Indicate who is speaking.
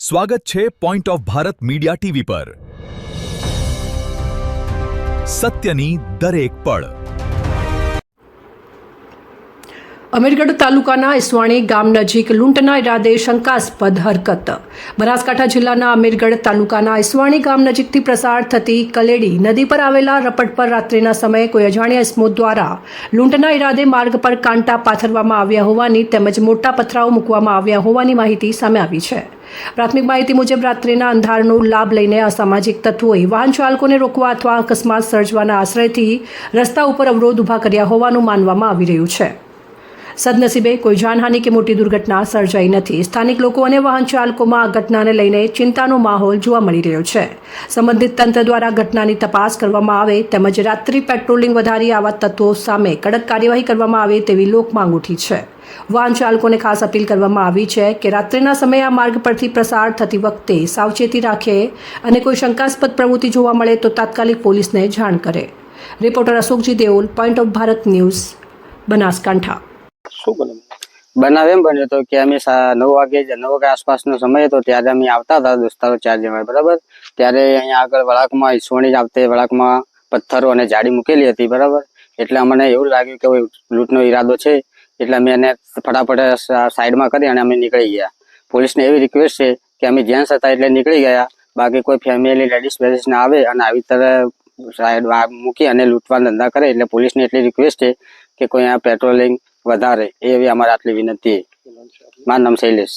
Speaker 1: સ્વાગત છે point of Bharat media TV પર સત્યની દરેક પળ।
Speaker 2: અમીરગઢ તાલુકાના ઈસવાણી ગામ નજીક લૂંટના ઈરાદે શંકાસ્પદ હરકત। બનાસકાંઠા જિલ્લાના અમીરગઢ તાલુકાના ઈસવાણી ગામ નજીકથી પ્રસાર થતી કલેડી નદી પર આવેલા રપટ પર રાત્રિના સમયે કોઈ અજાણ્યા ઇસમો દ્વારા લૂંટના ઈરાદે માર્ગ પર કાંટા પાથરવામાં આવ્યા હોવાની તેમજ મોટા પથરાઓ મૂકવામાં આવ્યા હોવાની માહિતી સામે આવી છે। પ્રાથમિક માહિતી મુજબ રાત્રિના અંધારનો લાભ લઈને અસામાજિક તત્વોએ વાહન ચાલકોને રોકવા અથવા અકસ્માત સર્જવાના આશ્રયથી રસ્તા ઉપર અવરોધ ઊભા કર્યા હોવાનું માનવામાં આવી રહ્યું છે। સદનસીબે કોઈ જાનહાનિ કે મોટી દુર્ઘટના સર્જાઈ નથી। સ્થાનિક લોકો અને વાહન ચાલકોમાં આ ઘટનાને લઈને ચિંતાનો માહોલ જોવા મળી રહ્યો છે। સંબંધિત તંત્ર દ્વારા ઘટનાની તપાસ કરવામાં આવે તેમજ રાત્રિ પેટ્રોલિંગ વધારી આવા તત્વો સામે કડક કાર્યવાહી કરવામાં આવે તેવી લોકમાંગ ઉઠી છે। વાહન ચાલકોને ખાસ અપીલ કરવામાં આવી છે કે રાત્રિના સમયે આ માર્ગ પરથી પ્રસાર થતી વખતે સાવચેતી રાખે અને કોઈ શંકાસ્પદ પ્રવૃત્તિ જોવા મળે તો તાત્કાલિક પોલીસને જાણ કરે। Reporter Ashokji Deol, point of Bharat news, Banaskantha.
Speaker 3: બનાવ એમ બન્યો હતો કે અમે 9 વાગે આસપાસનો સમય હતો ત્યારે અમે આવતા હતા દોસ્તારો 4 જણા, બરાબર। ત્યારે અહીંયા આગળ વળાંકમાં ઈસવણી આવતે વળાંકમાં પથ્થરો અને જાડી મૂકેલી હતી, બરાબર। એટલે અમને એવું લાગ્યું કે લૂંટનો ઈરાદો છે, એટલે અમે એને ફટાફટ સાઈડમાં કરી અને અમે નીકળી ગયા। પોલીસને એવી રિક્વેસ્ટ છે કે અમે જેન્ટ્સ હતા એટલે નીકળી ગયા, બાકી કોઈ ફેમિલી લેડીઝ ના આવે અને આવી તરફ સાઈડ મૂકી અને લૂંટવા ધંધા કરે એટલે પોલીસને એટલી રિક્વેસ્ટ છે કે કોઈ આ પેટ્રોલિંગ વધારે, એવી અમારે આટલી વિનંતી। મારું નામ શૈલેષ।